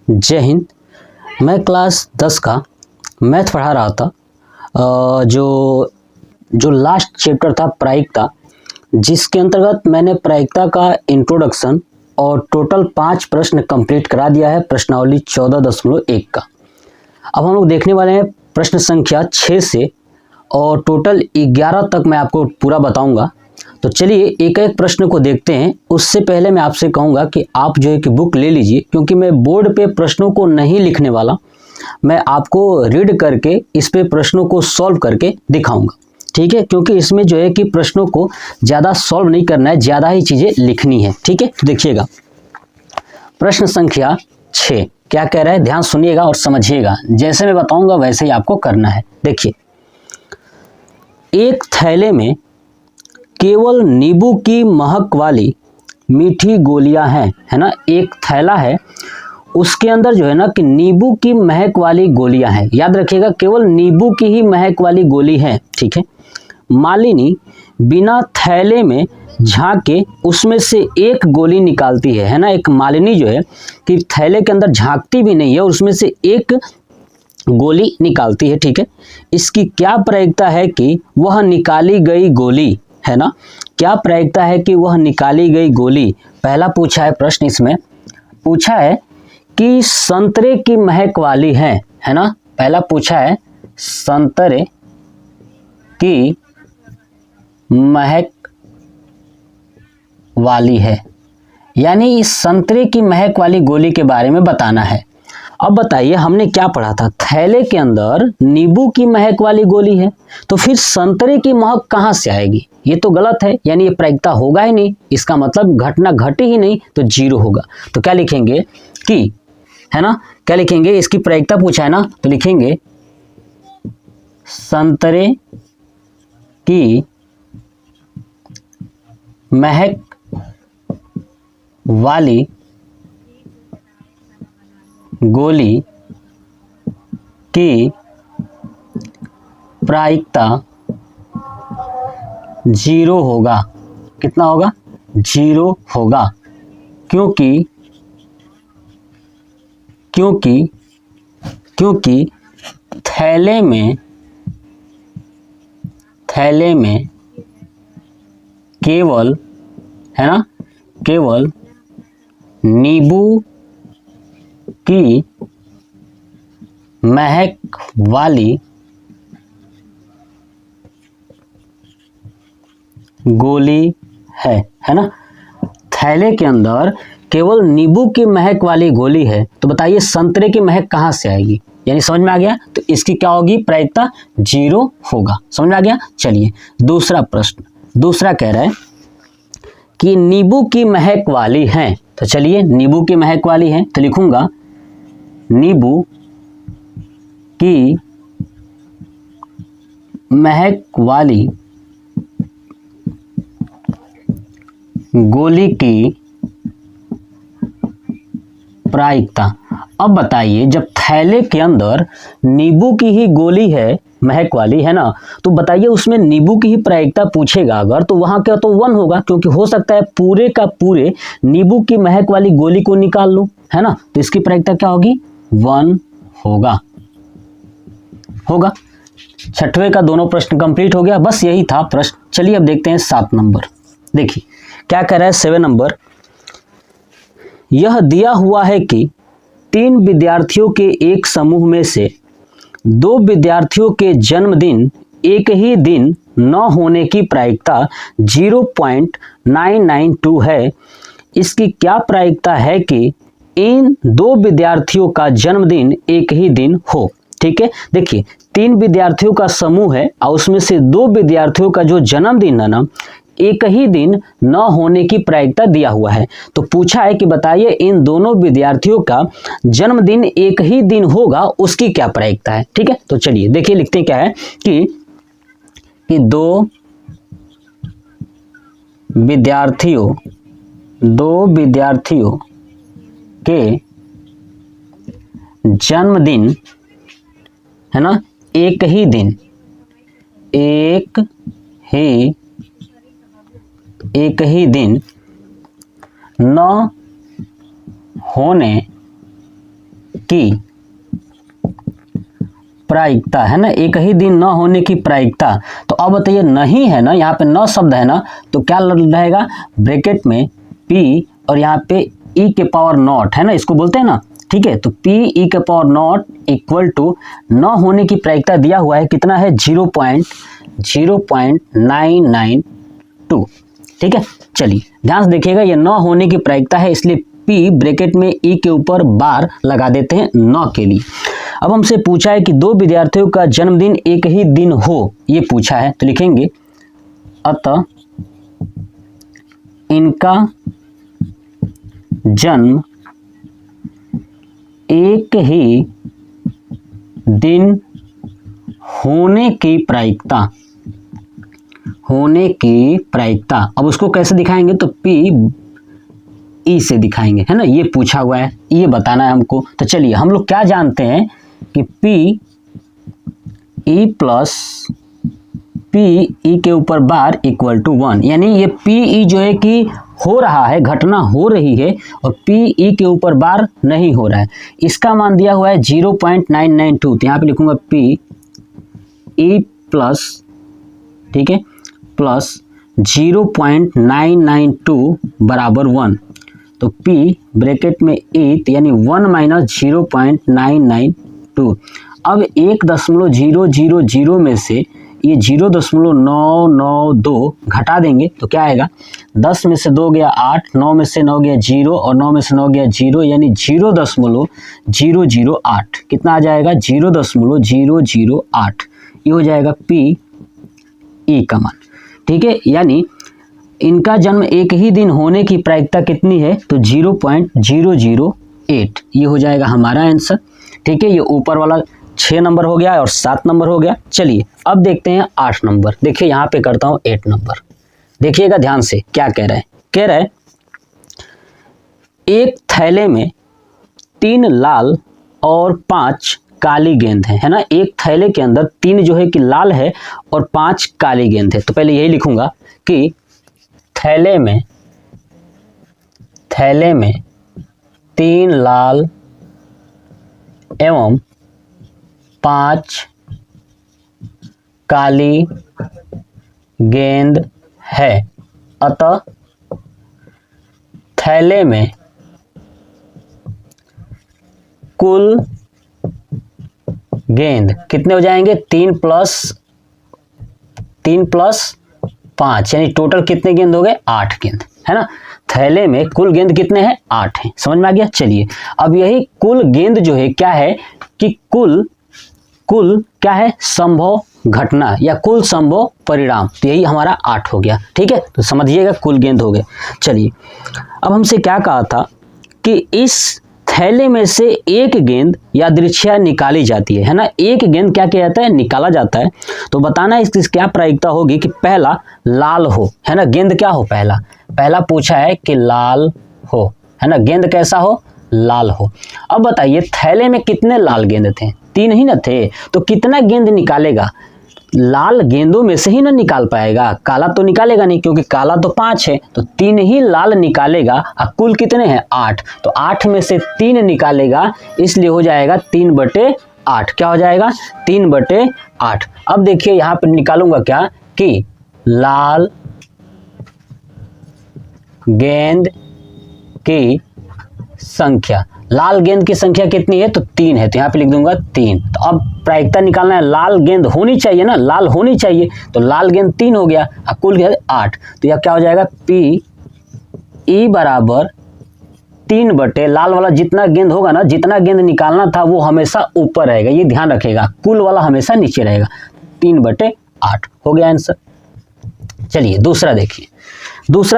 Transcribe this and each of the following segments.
जय हिंद। मैं क्लास 10 का मैथ पढ़ा रहा था। जो लास्ट चैप्टर था प्रायिकता, जिसके अंतर्गत मैंने प्रायिकता का इंट्रोडक्शन और टोटल 5 प्रश्न कंप्लीट करा दिया है प्रश्नावली 14.1 का। अब हम लोग देखने वाले हैं प्रश्न संख्या 6 से और टोटल 11 तक मैं आपको पूरा बताऊंगा। तो चलिए एक एक प्रश्न को देखते हैं। उससे पहले मैं आपसे कहूँगा कि आप जो है कि बुक ले लीजिए, क्योंकि मैं बोर्ड पे प्रश्नों को नहीं लिखने वाला, मैं आपको रीड करके इस पे प्रश्नों को सॉल्व करके दिखाऊंगा। ठीक है, क्योंकि इसमें जो है कि प्रश्नों को ज़्यादा सॉल्व नहीं करना है, ज़्यादा ही चीज़ें लिखनी है। ठीक है, तो देखिएगा प्रश्न संख्या 6 क्या कह रहा है, ध्यान सुनिएगा और समझिएगा। जैसे मैं बताऊंगा वैसे ही आपको करना है। देखिए, एक थैले में केवल नींबू की महक वाली मीठी गोलियां हैं, है ना। एक थैला है, उसके अंदर जो है ना कि नींबू की महक वाली गोलियां हैं। याद रखिएगा, केवल नींबू की ही महक वाली गोली है। ठीक है, मालिनी बिना थैले में झांके उसमें से एक गोली निकालती है ना। एक मालिनी जो है कि थैले के अंदर झांकती भी नहीं है और उसमें से एक गोली निकालती है। ठीक है, इसकी क्या प्रायिकता है कि वह निकाली गई गोली, है ना। क्या प्रायिकता है कि वह निकाली गई गोली। पहला पूछा है प्रश्न, इसमें पूछा है कि संतरे की महक वाली है ना। पहला पूछा है संतरे की महक वाली है, यानी इस संतरे की महक वाली गोली के बारे में बताना है। अब बताइए, हमने क्या पढ़ा था, थैले के अंदर नींबू की महक वाली गोली है, तो फिर संतरे की महक कहाँ से आएगी। ये तो गलत है, यानी ये प्रायिकता होगा ही नहीं। इसका मतलब घटना घटी ही नहीं, तो 0 होगा। तो क्या लिखेंगे कि, है ना, क्या लिखेंगे, इसकी प्रायिकता पूछा है ना, तो लिखेंगे संतरे की महक वाली गोली की प्रायिकता 0 होगा। कितना होगा, 0 होगा, क्योंकि थैले में केवल, है ना, केवल नींबू की महक वाली गोली है ना। थैले के अंदर केवल नींबू की महक वाली गोली है, तो बताइए संतरे की महक कहाँ से आएगी। यानी समझ में आ गया, तो इसकी क्या होगी, प्रायिकता 0 होगा। समझ में आ गया। चलिए दूसरा प्रश्न, दूसरा कह रहा है कि नींबू की महक वाली है। तो चलिए, नींबू की महक वाली है, तो लिखूंगा नींबू की महक वाली गोली की प्रायिकता। अब बताइए, जब थैले के अंदर नींबू की ही गोली है, महक वाली, है ना, तो बताइए उसमें नींबू की ही प्रायिकता पूछेगा अगर, तो वहां क्या, तो 1 होगा, क्योंकि हो सकता है पूरे का पूरे नींबू की महक वाली गोली को निकाल लूं, है ना। तो इसकी प्रायिकता क्या होगी, 1 होगा। छठवें का दोनों प्रश्न कंप्लीट हो गया, बस यही था प्रश्न। चलिए अब देखते हैं 7 नंबर। देखिए क्या कह रहा है 7 नंबर, यह दिया हुआ है कि 3 विद्यार्थियों के एक समूह में से 2 विद्यार्थियों के जन्मदिन एक ही दिन न होने की प्रायिकता 0.992 है। इसकी क्या प्रायिकता है कि इन 2 विद्यार्थियों का जन्मदिन एक ही दिन हो। ठीक है, देखिए 3 विद्यार्थियों का समूह है और उसमें से 2 विद्यार्थियों का जो जन्मदिन है ना, एक ही दिन न होने की प्रायिकता दिया हुआ है। तो पूछा है कि बताइए इन दोनों विद्यार्थियों का जन्मदिन एक ही दिन होगा, उसकी क्या प्रायिकता है। ठीक है, तो चलिए देखिए, लिखते हैं क्या है कि 2 विद्यार्थियों के जन्मदिन, है ना, एक ही दिन न होने की प्रायिकता, है ना, एक ही दिन न होने की प्रायिकता। तो अब बताइए नहीं है ना, यहाँ पे न शब्द है ना, तो क्या रहेगा ब्रैकेट में p और यहाँ पे e के पावर नॉट, है ना, इसको बोलते हैं ना, ठीक है। तो p e के पावर नॉट इक्वल टू न होने की प्रायिकता दिया हुआ है, कितना है 0.0992, ठीक है। चलिए ध्यान से देखिएगा, ये न होने की प्रायिकता है, इसलिए p ब्रैकेट में e के ऊपर बार लगा देते हैं न के लिए। अब हमसे पूछा है कि दो विद्यार्थियों का जन्मदिन एक ही दिन हो, ये पूछा है, तो लिखेंगे अतः इनका जन्म एक ही दिन होने की प्रायिकता, अब उसको कैसे दिखाएंगे, तो p ई से दिखाएंगे, है ना, ये पूछा हुआ है, ये बताना है हमको। तो चलिए हम लोग क्या जानते हैं कि p ई प्लस p ई के ऊपर बार इक्वल टू 1, यानी ये p ई जो है कि हो रहा है, घटना हो रही है, और p ई के ऊपर बार नहीं हो रहा है। इसका मान दिया हुआ है 0.992, तो यहाँ पे लिखूंगा p ई प्लस, ठीक है, प्लस 0.992 बराबर 1, तो p ब्रैकेट में 8 यानी 1 माइनस 0.992। अब 1.000 में से ये 0.992 घटा देंगे तो क्या आएगा, 10 में से 2 गया 8, 9 में से 9 गया 0 और 9 में से 9 गया 0, यानी 0.008, कितना आ जाएगा 0.008, ये हो जाएगा p ई का मान, ठीक है। यानी इनका जन्म एक ही दिन होने की प्रायिकता कितनी है, तो 0.008, ये हो जाएगा हमारा आंसर, ठीक है। ये ऊपर वाला 6 नंबर हो गया और 7 नंबर हो गया। चलिए अब देखते हैं 8 नंबर। देखिए यहाँ पे करता हूँ 8 नंबर, देखिएगा ध्यान से क्या कह रहा है। कह रहा है एक थैले में 3 लाल और 5 काली गेंद है ना, एक थैले के अंदर 3 जो है कि लाल है और 5 काली गेंद है। तो पहले यही लिखूंगा कि थैले में 3 लाल एवं 5 काली गेंद है, अतः थैले में कुल गेंद कितने हो जाएंगे, 3 प्लस 5, यानी टोटल कितने गेंद हो गए, 8 गेंद, है ना। थैले में कुल गेंद कितने हैं, 8 हैं, समझ में आ गया। चलिए अब यही कुल गेंद जो है क्या है कि कुल क्या है, संभव घटना या कुल संभव परिणाम, तो यही हमारा 8 हो गया, ठीक है। तो समझिएगा कुल गेंद हो गए। चलिए अब हमसे क्या कहा था कि इस थैले में से एक गेंद यादृच्छिक निकाली जाती है ना, एक गेंद क्या किया जाता है, निकाला जाता है। तो बताना है इसकी क्या प्रायिकता होगी कि पहला लाल हो, है ना, गेंद क्या हो, पहला पूछा है कि लाल हो, है ना, गेंद कैसा हो, लाल हो। अब बताइए थैले में कितने लाल गेंद थे, 3 ही ना थे, तो कितना गेंद निकालेगा, लाल गेंदों में से ही ना निकाल पाएगा, काला तो निकालेगा नहीं, क्योंकि काला तो 5 है, तो 3 ही लाल निकालेगा। और कुल कितने हैं, 8, तो 8 में से 3 निकालेगा, इसलिए हो जाएगा 3/8, क्या हो जाएगा 3/8। अब देखिए यहाँ पर निकालूंगा क्या कि लाल गेंद की संख्या, लाल गेंद की संख्या कितनी है, तो 3 है, तो यहाँ पे लिख दूंगा 3। तो अब प्रायिकता निकालना है, लाल गेंद होनी चाहिए ना, लाल होनी चाहिए, तो लाल गेंद 3 हो गया और कुल गेंद 8, तो यह क्या हो जाएगा p ई बराबर 3/, लाल वाला जितना गेंद होगा ना, जितना गेंद निकालना था वो हमेशा ऊपर रहेगा, ये ध्यान रखेगा, कुल वाला हमेशा नीचे रहेगा, 3/8 हो गया आंसर। चलिए दूसरा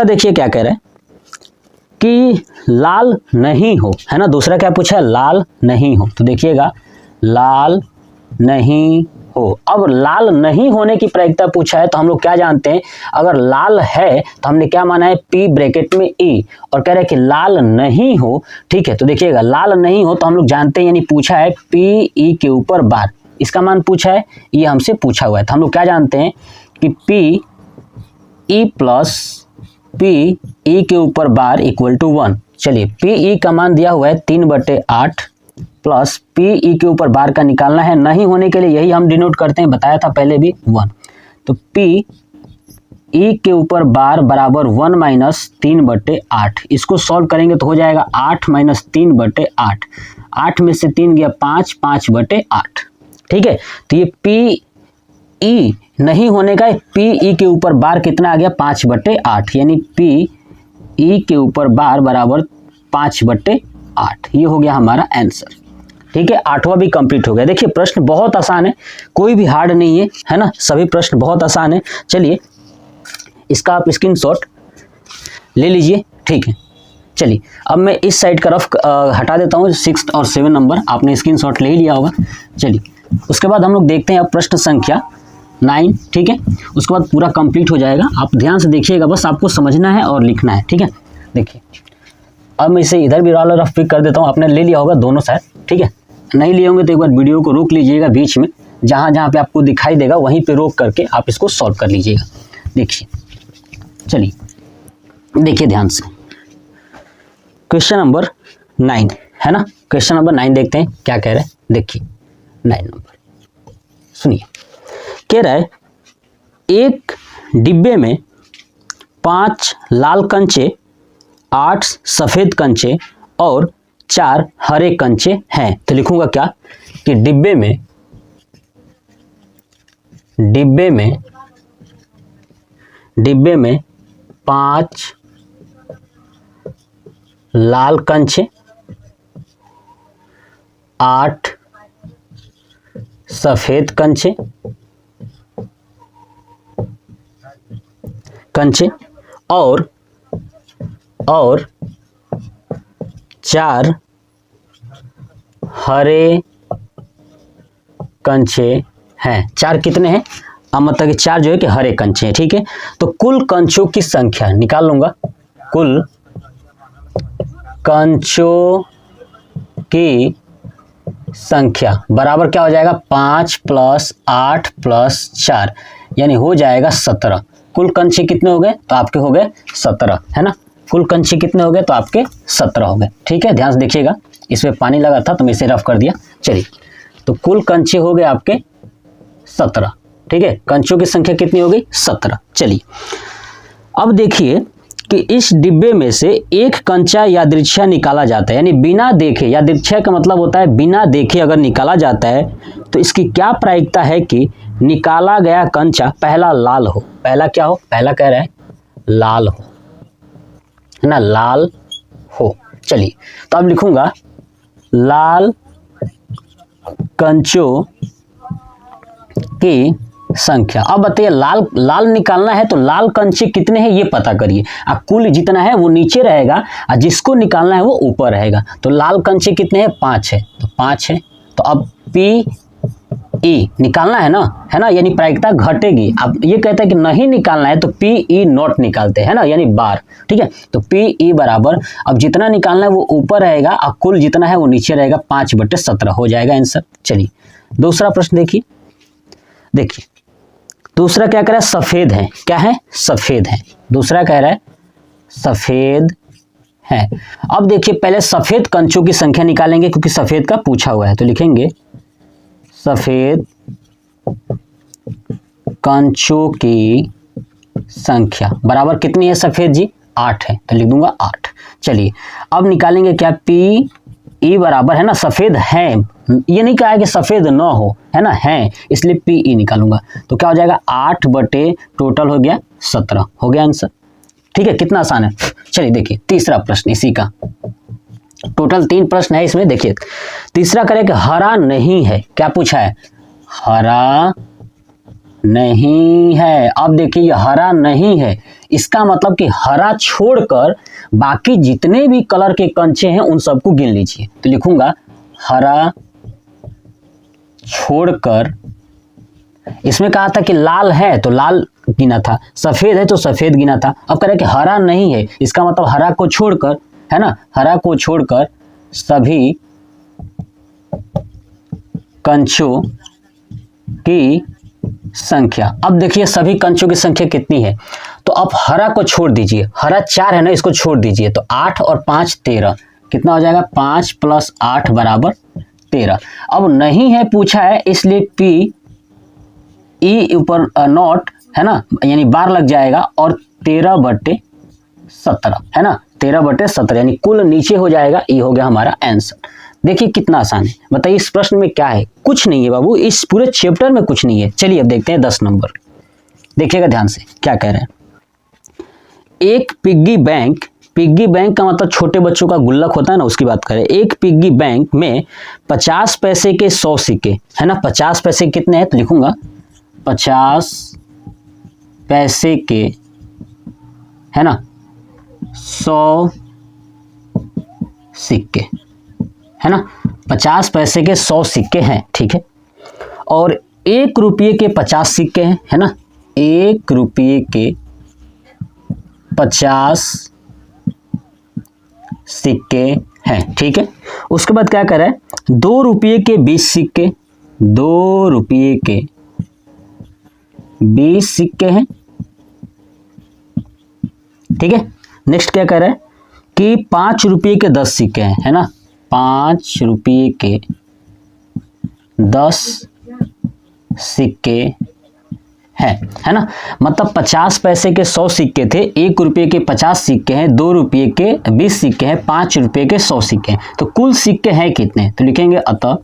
देखिए क्या कह रहा है कि लाल नहीं हो, है ना, दूसरा क्या पूछा है, लाल नहीं हो। तो देखिएगा लाल नहीं हो। अब लाल नहीं होने की प्रायिकता पूछा है, तो हम लोग क्या जानते हैं, अगर लाल है तो हमने क्या माना है, p ब्रैकेट में e, और कह रहे हैं कि लाल नहीं हो, ठीक है। तो देखिएगा लाल नहीं हो तो हम लोग जानते हैं, यानी पूछा है p e के ऊपर बार, इसका मान पूछा है, ये हमसे पूछा हुआ है, तो हम लोग क्या जानते हैं कि p e plus p e के ऊपर बार इक्वल टू 1। चलिए p e का मान दिया हुआ है 3/8, प्लस पी ई के ऊपर बार का निकालना है, नहीं होने के लिए यही हम डिनोट करते हैं, बताया था पहले भी 1। तो पी ई के ऊपर बार बराबर 1 माइनस 3/8। इसको सॉल्व करेंगे तो हो जाएगा 8 माइनस 3/8। 8 में से 3 गया 5, 5/8। ठीक है, तो ये पी ई नहीं होने का, पी ई के ऊपर बार कितना आ गया 5/8, यानी पी ई के ऊपर बार बराबर 5/8। ये हो गया हमारा आंसर। ठीक है, 8वां भी कंप्लीट हो गया। देखिए प्रश्न बहुत आसान है, कोई भी हार्ड नहीं है ना, सभी प्रश्न बहुत आसान है। चलिए इसका आप स्क्रीनशॉट ले लीजिए। ठीक है, चलिए अब मैं इस साइड का रफ हटा देता हूँ। 6 और 7 नंबर आपने स्क्रीनशॉट ले ही लिया होगा। चलिए उसके बाद हम लोग देखते हैं अब प्रश्न संख्या 9। ठीक है, उसके बाद पूरा कंप्लीट हो जाएगा। आप ध्यान से देखिएगा, बस आपको समझना है और लिखना है। ठीक है, देखिए अब मैं इसे इधर भी वाला रफ पिक कर देता हूँ। आपने ले लिया होगा दोनों साइड। ठीक है, नहीं लिए होंगे तो एक बार वीडियो को रोक लीजिएगा, बीच में जहाँ जहाँ पे आपको दिखाई देगा वहीं पे रोक करके आप इसको सॉल्व कर लीजिएगा। देखिए, चलिए देखिए ध्यान से, क्वेश्चन नंबर 9 है ना। क्वेश्चन नंबर 9 देखते हैं क्या कह रहा है। देखिए 9 नंबर सुनिए, कह रहा है एक डिब्बे में 5 लाल कंचे, 8 सफेद कंचे और 4 हरे कंचे हैं। तो लिखूंगा क्या कि डिब्बे में 5 लाल कंचे, 8 सफेद कंचे और 4 हरे कंचे हैं। 4 कितने हैं? अब मतलब कि 4 जो है कि हरे कंचे हैं। ठीक है, तो कुल कंचों की संख्या निकाल लूंगा। कुल कंचों की संख्या बराबर क्या हो जाएगा 5 + 8 + 4, यानी हो जाएगा 17। कुल कंचे कितने हो गए? तो आपके हो गए 17, है ना। कुल कंचे कितने हो गए? तो आपके 17 हो गए। ठीक है, ध्यान से देखिएगा, इसमें पानी लगा था तो मैं इसे रफ कर दिया। चलिए, तो कुल कंचे हो गए आपके 17। ठीक है, कंचों की संख्या कितनी हो गई? 17। चलिए अब देखिए कि इस डिब्बे में से एक कंचा यादृच्छा निकाला जाता है, यानी बिना देखे, यादृच्छा का मतलब होता है बिना देखे अगर निकाला जाता है तो इसकी क्या प्रायिकता है कि निकाला गया कंचा पहला लाल हो। पहला क्या हो? पहला कह रहा है लाल हो, है ना, लाल हो। चलिए तो अब लिखूंगा लाल कंचों की संख्या। अब बताइए लाल निकालना है तो लाल कंचे कितने हैं ये पता करिए। अब कुल जितना है वो नीचे रहेगा और जिसको निकालना है वो ऊपर रहेगा। तो लाल कंचे कितने हैं? 5 है, तो 5 है। तो अब पी ई निकालना है ना, यानी प्रायिकता घटेगी। अब ये कहता है कि नहीं निकालना है तो पी ई नॉट निकालते हैं ना, यानी बार। ठीक है, तो पी ई बराबर अब जितना निकालना है वो ऊपर रहेगा और कुल जितना है वो नीचे रहेगा, 5/17 हो जाएगा आंसर। चलिए दूसरा प्रश्न देखिए दूसरा क्या कह रहा है? सफेद है। क्या है? सफेद है। दूसरा कह रहा है सफेद है। अब देखिए पहले सफेद कंचों की संख्या निकालेंगे क्योंकि सफेद का पूछा हुआ है। तो लिखेंगे सफेद कंचों की संख्या बराबर कितनी है सफेद जी? 8 है, तो लिख दूंगा 8। चलिए अब निकालेंगे क्या? पी ई बराबर है ना, सफेद है, ये नहीं कहा है कि सफेद न हो, है ना, है, इसलिए पी ई निकालूंगा। तो क्या हो जाएगा 8 बटे टोटल हो गया 17 हो गया आंसर। ठीक है, कितना आसान है। चलिए देखिए तीसरा प्रश्न इसी का, टोटल 3 प्रश्न है इसमें। देखिए तीसरा करें कि हरा नहीं है। क्या पूछा है? हरा नहीं है। अब देखिए हरा नहीं है, इसका मतलब कि हरा छोड़कर बाकी जितने भी कलर के कंचे हैं उन सबको गिन लीजिए। तो लिखूंगा हरा छोड़कर, इसमें कहा था कि लाल है तो लाल गिना था, सफेद है तो सफेद गिना था। अब कह रहे कि हरा नहीं है, इसका मतलब हरा को छोड़कर, है ना, हरा को छोड़कर सभी कंचों की संख्या। अब देखिए सभी कंचों की संख्या कितनी है, तो अब हरा को छोड़ दीजिए, हरा 4 है ना, इसको छोड़ दीजिए, तो 8 और 5 13, कितना हो जाएगा 5 + 8 = 13। अब नहीं है पूछा है इसलिए पी ई ऊपर नॉट है ना, यानी बार लग जाएगा और 13/17 है ना, 13/17 यानी कुल नीचे हो जाएगा। ये हो गया हमारा आंसर। देखिए कितना आसान है। बताइए इस प्रश्न में क्या है? कुछ नहीं है बाबू, इस पूरे चैप्टर में कुछ नहीं है। चलिए अब देखते हैं 10 नंबर। देखिएगा ध्यान से क्या कह रहे हैं। एक पिग्गी बैंक, पिग्गी बैंक का मतलब छोटे बच्चों का गुल्लक होता है ना, उसकी बात करें। एक पिग्गी बैंक में 50 पैसे के 100 सिक्के है ना। 50 पैसे कितने हैं तो लिखूंगा 50 पैसे के है ना 100 सिक्के है ना। 50 पैसे के 100 सिक्के हैं, ठीक है। और 1 रुपये के 50 सिक्के हैं है ना। 1 रुपये के 50 सिक्के हैं, ठीक है। उसके बाद क्या कर रहा है 2 रुपये के 20 सिक्के, 2 रुपये के 20 सिक्के हैं, ठीक है। नेक्स्ट क्या कर रहा है कि 5 रुपये के 10 सिक्के हैं है ना। 5 रुपये के 10 सिक्के है ना। मतलब 50 पैसे के 100 सिक्के थे, 1 रुपये के 50 सिक्के हैं, 2 रुपये के 20 सिक्के हैं, 5 रुपये के 100 सिक्के हैं। तो कुल सिक्के हैं कितने तो लिखेंगे अतः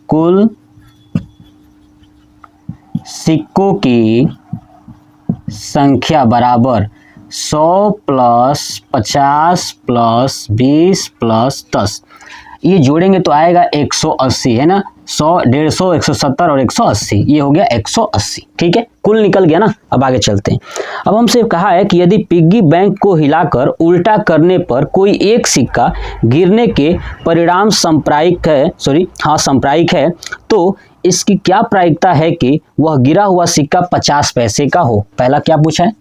कुल सिक्कों की संख्या बराबर 100 + 50 + 20 + 10। ये जोड़ेंगे तो आएगा 180 है ना। 100, 150, 170 और 180, ये हो गया 180, ठीक है। कुल निकल गया ना। अब आगे चलते हैं। अब हमसे कहा है कि यदि पिग्गी बैंक को हिलाकर उल्टा करने पर कोई एक सिक्का गिरने के परिणाम सांप्रायिक है, तो इसकी क्या प्रायिकता है कि वह गिरा हुआ सिक्का 50 पैसे का हो। पहला क्या पूछा है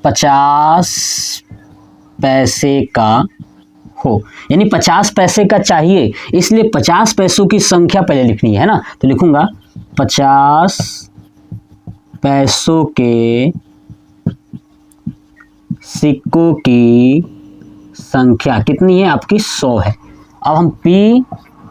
50 पैसे का हो, यानी 50 पैसे का चाहिए, इसलिए 50 पैसों की संख्या पहले लिखनी है ना। तो लिखूंगा 50 पैसों के सिक्कों की संख्या कितनी है आपकी 100 है। अब हम पी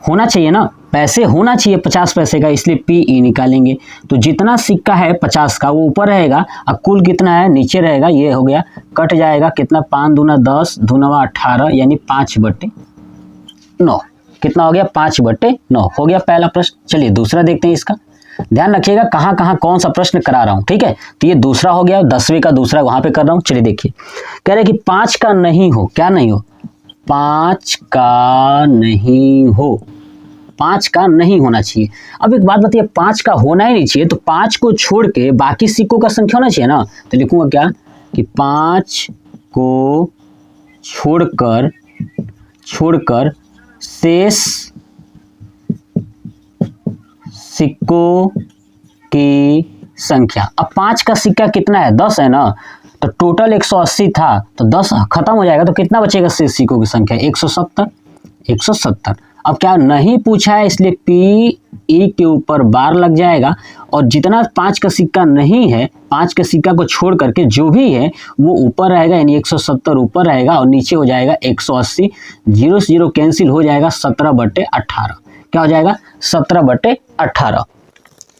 होना चाहिए ना, पैसे होना चाहिए 50 पैसे का, इसलिए पी ई निकालेंगे। तो जितना सिक्का है 50 का वो ऊपर रहेगा और कुल कितना है नीचे रहेगा। ये हो गया, कट जाएगा कितना 5 दूना 10, दूनवा 18 यानी 5/9। कितना हो गया 5/9 हो गया पहला प्रश्न। चलिए दूसरा देखते हैं इसका। ध्यान रखिएगा कहाँ कहाँ कौन सा प्रश्न करा रहा हूँ, ठीक है। तो ये दूसरा हो गया, 10वें का दूसरा वहां पे कर रहा हूँ। चलिए देखिए कह रहे कि 5 का नहीं हो, क्या नहीं हो 5 का नहीं हो, 5 का नहीं होना चाहिए। अब एक बात बताइए 5 का होना ही नहीं चाहिए तो 5 को छोड़ के बाकी सिक्कों का संख्या होना चाहिए ना। तो लिखूंगा क्या कि 5 को छोड़कर शेष सिक्कों की संख्या। अब 5 का सिक्का कितना है 10 है ना, तो टोटल 180 था तो 10 खत्म हो जाएगा तो कितना बचेगा शेष सिक्कों की संख्या 170। अब क्या नहीं पूछा है इसलिए पी ई के ऊपर बार लग जाएगा और जितना 5 का सिक्का नहीं है 5 के सिक्का को छोड़ करके जो भी है वो ऊपर रहेगा, यानी 170 ऊपर रहेगा और नीचे हो जाएगा 180। 0 से 0 कैंसिल हो जाएगा 17/18। क्या हो जाएगा 17/18,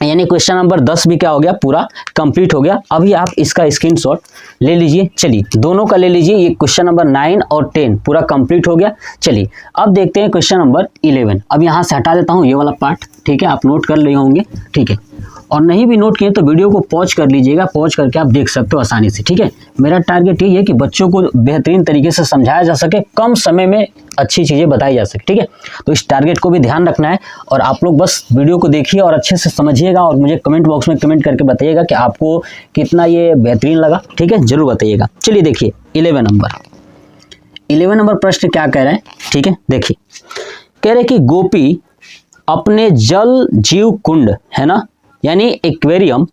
यानी क्वेश्चन नंबर 10 भी क्या हो गया पूरा कंप्लीट हो गया। अभी आप इसका स्क्रीनशॉट ले लीजिए। चलिए दोनों का ले लीजिए। ये क्वेश्चन नंबर 9 और 10 पूरा कंप्लीट हो गया। चलिए अब देखते हैं क्वेश्चन नंबर 11। अब यहाँ से हटा देता हूँ ये वाला पार्ट, ठीक है। आप नोट कर लिए होंगे, ठीक है। और नहीं भी नोट किए तो वीडियो को पॉज कर लीजिएगा, पॉज करके आप देख सकते हो आसानी से, ठीक है। मेरा टारगेट ये है कि बच्चों को बेहतरीन तरीके से समझाया जा सके, कम समय में अच्छी चीज़ें बताई जा सके, ठीक है। तो इस टारगेट को भी ध्यान रखना है और आप लोग बस वीडियो को देखिए और अच्छे से समझिएगा और मुझे कमेंट बॉक्स में कमेंट करके बताइएगा कि आपको कितना ये बेहतरीन लगा, ठीक है, जरूर बताइएगा। चलिए देखिए 11 नंबर प्रश्न क्या कह रहा है, ठीक है। देखिए कह रहे कि गोपी अपने जल जीव कुंड है ना, यानी एक्वेरियम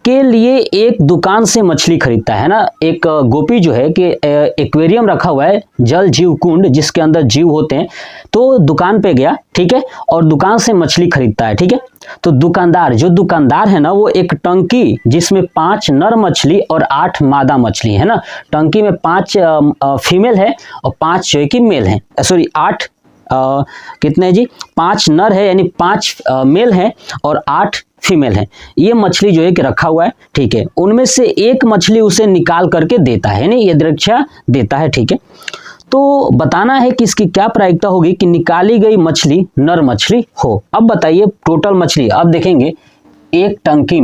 के लिए एक दुकान से मछली खरीदता है ना। एक गोपी जो है कि एक्वेरियम रखा हुआ है, जल जीव कुंड जिसके अंदर जीव होते हैं, तो दुकान पे गया, ठीक है, और दुकान से मछली खरीदता है, ठीक है। तो दुकानदार है ना, वो एक टंकी जिसमें 5 नर मछली और 8 मादा मछली है ना, टंकी में 5 फीमेल है और 5 जो है कि मेल है, सॉरी 8 कितने जी, 5 नर है यानी 5 मेल है और 8 फीमेल है। ये मछली जो है कि रखा हुआ है, ठीक है। उनमें से एक मछली उसे निकाल करके देता है, यानी ये दृक्षा देता है, ठीक है। तो बताना है कि इसकी क्या प्रायिकता होगी कि निकाली गई मछली नर मछली हो। अब बताइए टोटल मछली, अब देखेंगे एक टंकी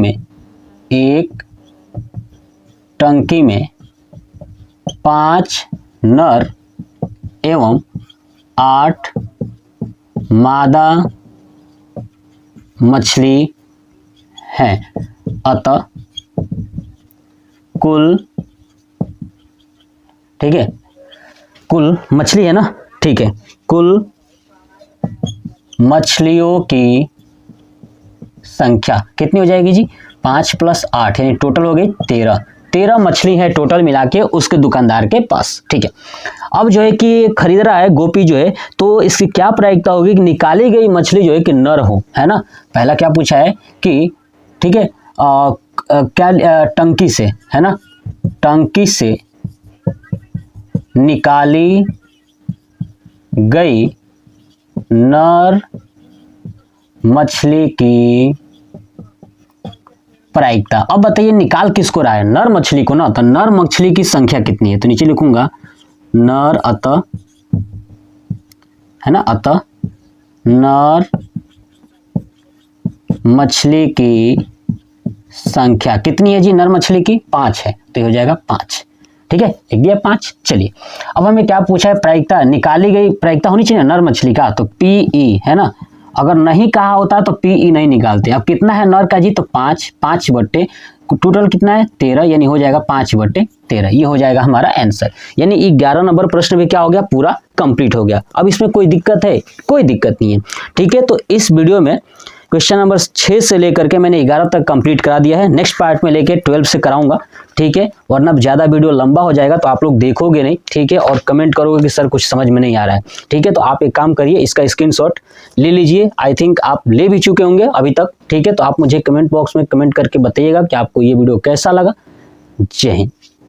में 5 नर एवं 8 मादा मछली है, अतः कुल, ठीक है, कुल मछली है ना, ठीक है, कुल मछलियों की संख्या कितनी हो जाएगी जी, 5 + 8 यानी टोटल हो गई 13 मछली है टोटल मिला के उसके दुकानदार के पास, ठीक है। अब जो है कि खरीद रहा है गोपी जो है, तो इसकी क्या प्रायिकता होगी कि निकाली गई मछली जो है कि नर हो, है ना। पहला क्या पूछा है कि, ठीक है, क्या टंकी से, है ना, टंकी से निकाली गई नर मछली की प्रायिकता। अब बताइए निकाल किसको रहा है, नर मछली को ना, तो नर मछली की संख्या कितनी है, तो नीचे लिखूंगा नर, अतः, है ना, अतः नर मछली की संख्या कितनी है जी, नर मछली की 5 है, तो ये हो जाएगा 5, ठीक है, लिख दिया 5। चलिए अब हमें क्या पूछा है, प्रायिकता, निकाली गई प्रायिकता होनी चाहिए नर मछली का, तो PE, है ना। अगर नहीं कहा होता तो PE नहीं निकालते। अब कितना है नर का जी, तो 5 बट्टे टोटल कितना है 13, यानी हो जाएगा 5/13, ये हो जाएगा हमारा आंसर। यानी 11 नंबर प्रश्न भी क्या हो गया, पूरा कंप्लीट हो गया। अब इसमें कोई दिक्कत है, कोई दिक्कत नहीं है, ठीक है। तो इस वीडियो में क्वेश्चन नंबर 6 से लेकर के मैंने 11 तक कंप्लीट करा दिया है। नेक्स्ट पार्ट में लेके 12 से कराऊंगा, ठीक है, वरना ज़्यादा वीडियो लंबा हो जाएगा तो आप लोग देखोगे नहीं, ठीक है, और कमेंट करोगे कि सर कुछ समझ में नहीं आ रहा है, ठीक है। तो आप एक काम करिए, इसका स्क्रीनशॉट ले लीजिए, आई थिंक आप ले भी चुके होंगे अभी तक, ठीक है। तो आप मुझे कमेंट बॉक्स में कमेंट करके बताइएगा कि आपको ये वीडियो कैसा लगा। जय हिंद।